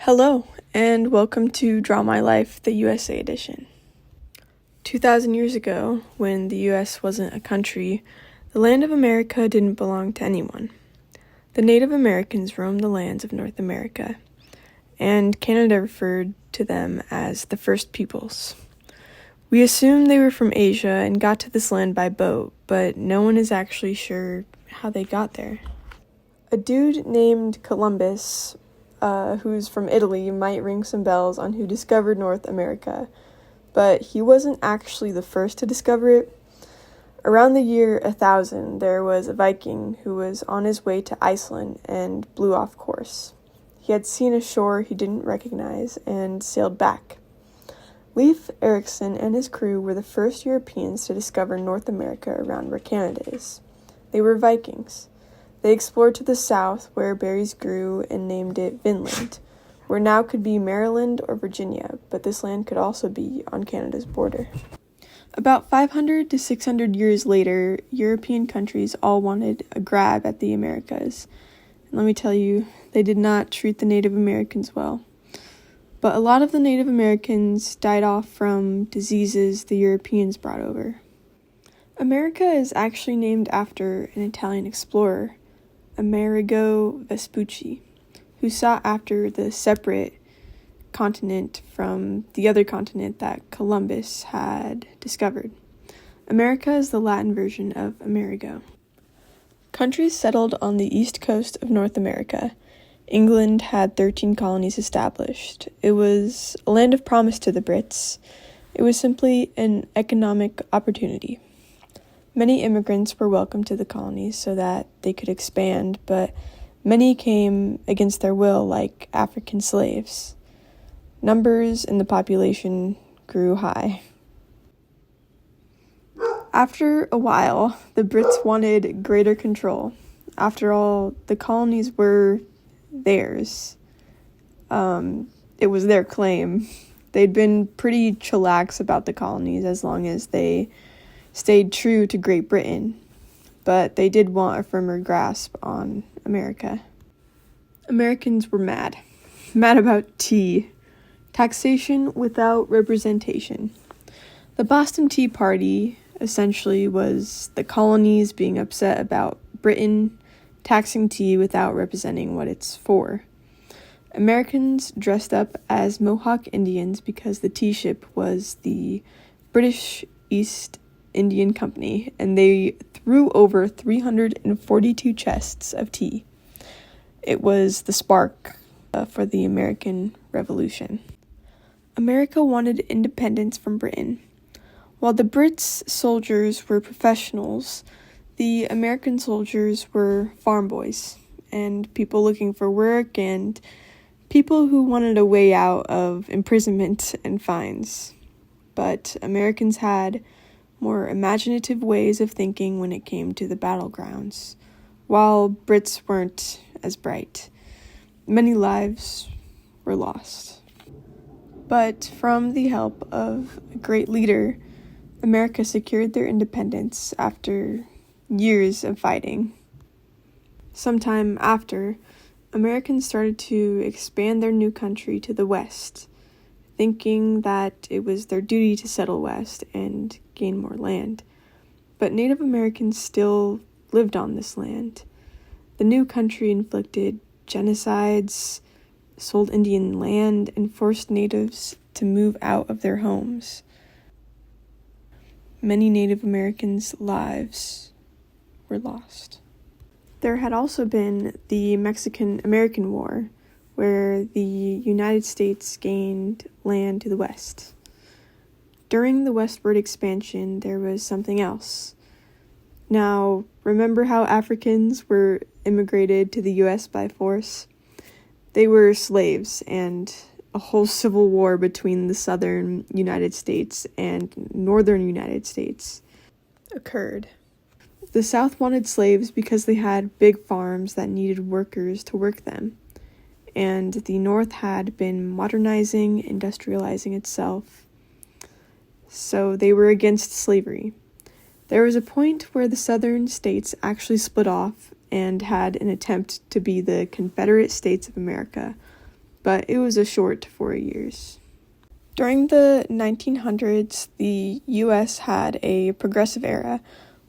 Hello, and welcome to Draw My Life, the USA edition. 2,000 years ago, when the US wasn't a country, the land of America didn't belong to anyone. The Native Americans roamed the lands of North America, and Canada referred to them as the First Peoples. We assume they were from Asia and got to this land by boat, but no one is actually sure how they got there. A dude named Columbus, who's from Italy, might ring some bells on who discovered North America, but he wasn't actually the first to discover it. Around the year 1000, there was a Viking who was on his way to Iceland and blew off course. He had seen a shore he didn't recognize and sailed back. Leif Erikson and his crew were the first Europeans to discover North America around where Canada is. They were Vikings. They explored to the south where berries grew and named it Vinland, where now could be Maryland or Virginia, but this land could also be on Canada's border. About 500 to 600 years later, European countries all wanted a grab at the Americas. And let me tell you, they did not treat the Native Americans well. But a lot of the Native Americans died off from diseases the Europeans brought over. America is actually named after an Italian explorer, Amerigo Vespucci, who sought after the separate continent from the other continent that Columbus had discovered. America is the Latin version of Amerigo. Countries settled on the east coast of North America. England had 13 colonies established. It was a land of promise to the Brits. It was simply an economic opportunity. Many immigrants were welcomed to the colonies so that they could expand, but many came against their will, like African slaves. Numbers in the population grew high. After a while, the Brits wanted greater control. After all, the colonies were theirs. It was their claim. They'd been pretty chillax about the colonies as long as they stayed true to Great Britain, but they did want a firmer grasp on America. Americans were mad about tea, taxation without representation. The Boston Tea Party essentially was the colonies being upset about Britain taxing tea without representing what it's for. Americans dressed up as Mohawk Indians because the tea ship was the British East Indian Company, and they threw over 342 chests of tea. It was the spark for the American Revolution. America wanted independence from Britain. While the Brits soldiers were professionals, the American soldiers were farm boys and people looking for work and people who wanted a way out of imprisonment and fines. But Americans had more imaginative ways of thinking when it came to the battlegrounds, while Brits weren't as bright. Many lives were lost. But from the help of a great leader, America secured their independence after years of fighting. Sometime after, Americans started to expand their new country to the west, thinking that it was their duty to settle west and gain more land. But Native Americans still lived on this land. The new country inflicted genocides, sold Indian land, and forced natives to move out of their homes. Many Native Americans' lives were lost. There had also been the Mexican-American War, where the United States gained land to the west. During the westward expansion, there was something else. Now, remember how Africans were immigrated to the U.S. by force? They were slaves, and a whole civil war between the southern United States and northern United States occurred. The South wanted slaves because they had big farms that needed workers to work them, and the North had been modernizing, industrializing itself, so they were against slavery. There was a point where the southern states actually split off and had an attempt to be the Confederate States of America, but it was a short 4 years. During the 1900s, the U.S. had a progressive era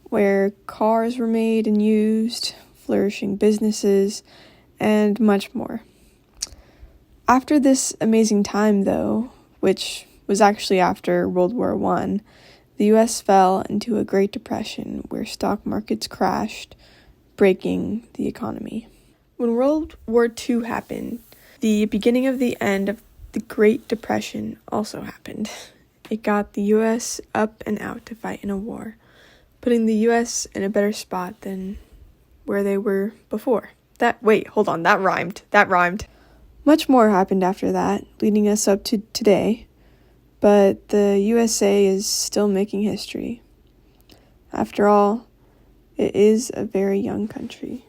where cars were made and used, flourishing businesses, and much more. After this amazing time, though, which was actually after World War I, the U.S. fell into a Great Depression where stock markets crashed, breaking the economy. When World War II happened, the beginning of the end of the Great Depression also happened. It got the U.S. up and out to fight in a war, putting the U.S. in a better spot than where they were before. That rhymed. Much more happened after that, leading us up to today, but the USA is still making history. After all, it is a very young country.